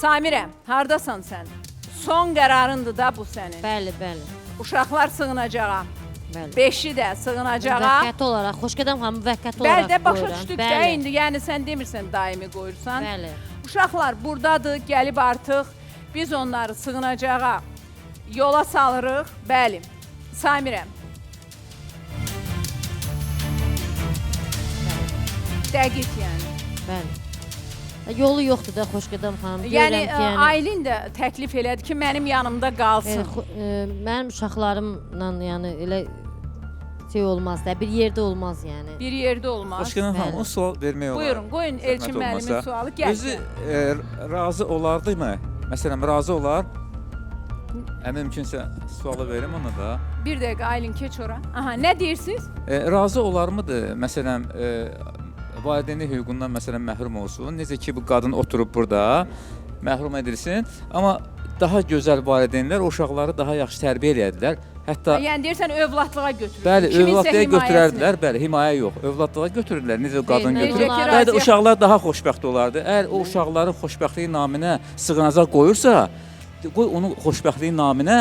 Samirəm, hardasan sən? Son qərarındır da bu sənin. Bəli, bəli. Uşaqlar sığınacağa. Bəli. 5-i də sığınacağa. Müvəqqəti olaraq, Xoşgədəm xanım müvəqqəti olaraq Bəli də başa qoyuram. düşdük də indi. Yəni sən demirsən daimi qoyursan. Bəli. Uşaqlar buradadır, gəlib artıq biz onları sığınacağa yola salırıq. Bəli. Samirəm. Dəqiq yəni. Bəli. Yolu yoxdur da Xoşgədəm xanım. Yəni Görürəm ki, Aylin də təklif elədi ki, mənim yanımda qalsın. mənim uşaqlarımla yəni elə şey olmaz da, bir yerdə olmaz yəni. Bir yerdə olmaz. Xoşgədəm xanım, o sual vermək olar. Buyurun, qoyun Elçin Zəhmət müəllimin olmasa. sualı gəlsin. Özü razı olardımı? Məsələn, razı olar. Mümkünsə sualı verim ona da. Bir dəqiqə Aylin keç ora. Aha, nə deyirsiniz? Razı olarmıdır? Məsələn, valideynlik hüququndan məsələn məhrum olsun. Necə ki bu qadın oturub burada məhrum edilsin, amma daha gözəl valideynlər o uşaqları daha yaxşı tərbiyə eləyədilər. Hətta Yəni deyirsən övladlığa götürür. bəli, Kiminsə övladlığa himayəsinə. götürərdilər, bələ, himayə yox. Övladlığa götürürlər. Necə qadın necə götürür. ki, Bəli, razıyam. uşaqlar daha xoşbəxt olardı. Əgər o uşaqların xoşbəxtliyi naminə sığınacaq qoyursa, qoy onu xoşbəxtliyi naminə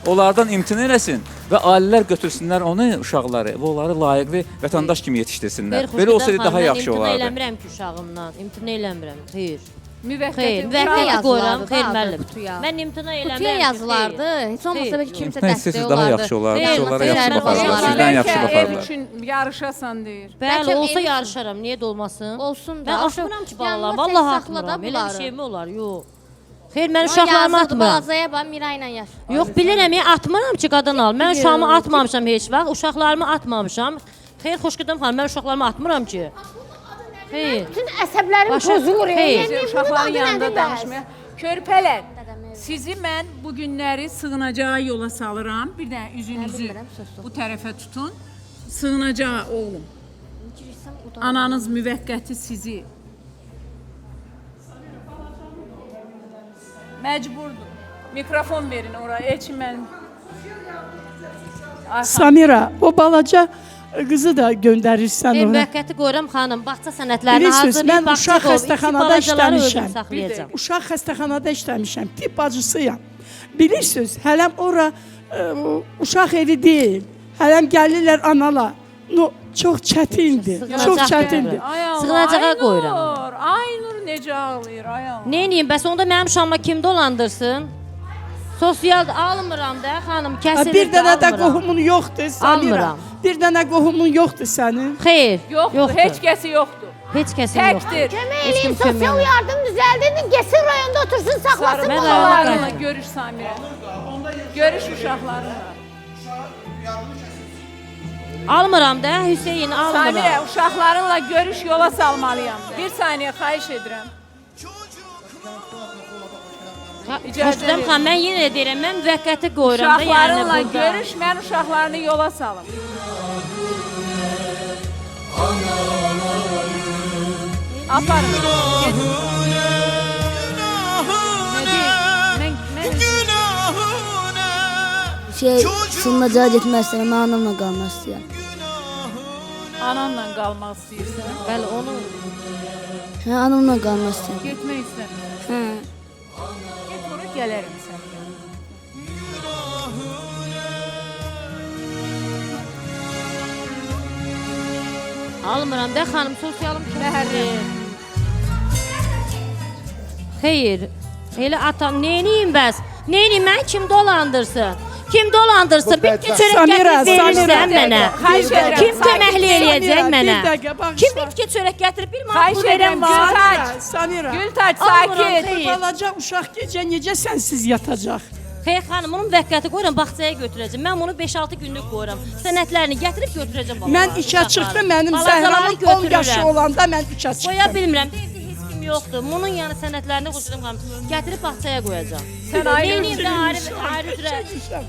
onlardan imtina eləsin və ailələr götürsünlər onu uşaqları və onları layiqli vətəndaş kimi yetişdirsinlər. Belə olsaydı daha yaxşı Mən olardı. imtina eləmirəm ki uşağımdan, imtina eləmirəm. Xeyr. Müvəqqəti. Xeyr, müvəqqəti qoyuram, yazılardı xeyr da müəllim. qutuya. Mən imtina eləmirəm. Kutuya ki, yazılardı. Heç olmasa belki kimsə İmtina dəstək etsəniz daha olardı. yaxşı olardı. Xeyr, Uşaqlara xeyr, yaxşı xeyr, baxardılar. xeyr. Sizdən yaxşı Bəlkə ev baxardılar. üçün yarışasan deyir. Bəli, Bəlkə olsa ev- yarışaram, niyə də olmasın? Olsun da. Mən Axı atmıram ki yanına balalarım, tək vallahi saxla da atmıram. Elə bir bunları. şey mi olar? Yox. Xeyr, mən uşaqlarımı atmıram. Balazaya bax Mira ilə yaş. Yox, bilirəm, atmıram ki qadın al. Mən uşağımı atmamışam heç vaxt, uşaqlarımı atmamışam. Xeyr, Xoşgədəm xanım, mən uşaqlarımı atmıram ki. Xeyr. Bütün əsəblərim Başa- pozulur. Xeyr. Biz uşaqların yanında danışmaya. Körpələr, sizi mən bu günləri sığınacağa yola salıram. Bir də üzünüzü bilmirəm, söz bu tərəfə tutun. Sığınacağa oğlum. Ananız müvəqqəti sizi məcburdur. Mikrofon verin oraya. Elçin mənim. Samira, o balaca qızı da göndərirsən Xeyr, ora. müvəqqəti qoyuram xanım. Bağça sənədlərini Bilirsiniz, hazırlayıb mən bağça uşaq qoyub, xəstəxanada iki balacaları işləmişəm. özüm saxlayacağam. Uşaq xəstəxanada işləmişəm, tibb bacısıyam. Bilirsiniz, hələm ora uşaq evi deyil. Hələm gəlirlər analar. No, çox çətindir, Sığınacaq çox çətindir. deyirəm. Ay Allah, Sığınacağa Aynur, qoyuram. Aynur necə ağlayır, ay Allah. Neyniyim, bəs onda mənim uşağıma kim dolandırsın? Sosial almıram da xanım, kəsilir Bir dənə də almıram. qohumun yoxdur, Samira. Almıram. Bir dənə qohumun yoxdur sənin. Xeyr, Yoxdur, heç kəsi yoxdur. heç kəsim yoxdur. Təkdir. Kömək Heç kim eləyin, sosial kömək yardım düzəldin, gəlsin rayonda otursun, saxlasın Sarı Mən balalarını. balalarınla görüş Samirə. Görüş uşaqlarınla. Almıram da Hüseyin, almıram. Samirə, uşaqlarınla görüş yola salmalıyam. Bir saniyə xahiş edirəm. icazə Xoşdam verin. xan, mən yenə də deyirəm, mən müvəqqəti qoyuram da yəni Uşaqlarınla burada. görüş, mən uşaqlarını yola salım. Aparın. Gedin. Sığınacağa getmək istəyirəm, mən anamla qalmaq istəyirəm. Ananla qalmaq istəyirsən. Bəli, onu Hə, anamla qalmaq istəyirəm. Getmək istəmirsən. Hə. Get bura gələrim sən. almıram da xanım, sosialım Məhərrəm. kimdir? Xeyr, elə atam, neyniyim bəs? Neyniyim, mən kim dolandırsın? Kim dolandırsın? Bir çörək Samira, gətirib verirsən Samira. mənə. Xahiş edirəm, Kim sakin köməkli ol. eləyəcək Samira, mənə? bir dəqiqə, bağışla. Kim bitki çörək gətirib bir manat Xahiş pul verən edirəm, var? Gültaç. Samira. Gültaç, Almıram, sakit. xeyr. Balaca uşaq gecə necə sənsiz yatacaq? Xeyr xanım, bunu müvəqqəti qoyuram, bağçaya götürəcəm. Mən bunu 5-6 günlük qoyuram. Sənədlərini gətirib götürəcəm balalara. Mən işə çıxdım, mənim Balacaları Zəhramın 10 yaşı götürürəm. olanda mən işə Qoya çıxdım. bilmirəm. Evdə heç kim yoxdur. Bunun yəni sənədlərini qoşdum xanım. Gətirib bağçaya qoyacağam. Sən Aynur'un Neyniyim də ayrı üzrə.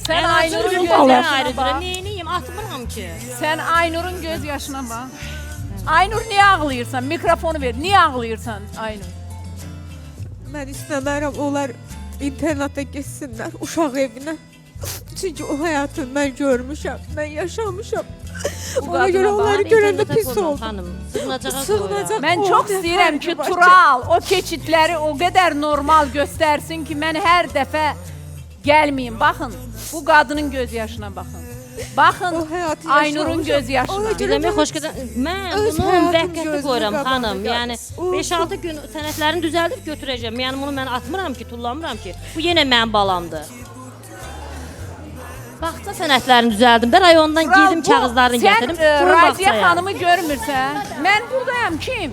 Sən Aynur'un göz Ayrı yaşına üzrə. bax. Neyniyim? Atmıram ki. Sən Aynur'un göz yaşına bax. Aynur niyə ağlayırsan? Mikrofonu ver. Niyə ağlayırsan Aynur? Mən istəmərəm onlar internata getsinlər, uşaq evinə. Çünki o həyatı mən görmüşəm, mən yaşamışam. Bu Ona görə qadına bax. onları görəndə pis oldum. Xanım, sığınacaq Sığınacaq Mən oldu, çox istəyirəm ki, hərbi bahçə. Tural o keçidləri o qədər normal göstərsin ki, mən hər dəfə gəlməyim. Baxın, bu qadının göz yaşına baxın. Baxın, O həyatı Aynurun yaşamış. göz yaşına. Ona görə Demək xoş gedən. Mən Öz bunu həyatım müvəqqəti gözünün qoyuram qabağında xanım. qalsın. Yəni O 5-6 gün sənədlərini düzəldib götürəcəm. Yəni bunu mən atmıram ki, tullamıram ki. Bu yenə mənim balamdır. Baxça sənədlərini düzəldim də rayondan girdim kağızlarını gətirdim. Sən Buyurun Raziyə baxçaya. xanımı görmürsən? Mən buradayam, kim?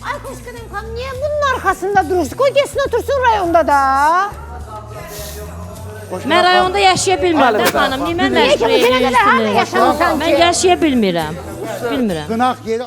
Ay Xoşqədəm xanım, niyə bunun arxasında durursun? Qoy getsin otursun rayonda da. Mən rayonda yaşaya bilmirəm də xanım. Niyə mən Niyə ki, bu məcbur sənə qədər harda edirsiniz? yaşamısan Mən ki? yaşaya bilmirəm. Bilmirəm. Qınaq yeri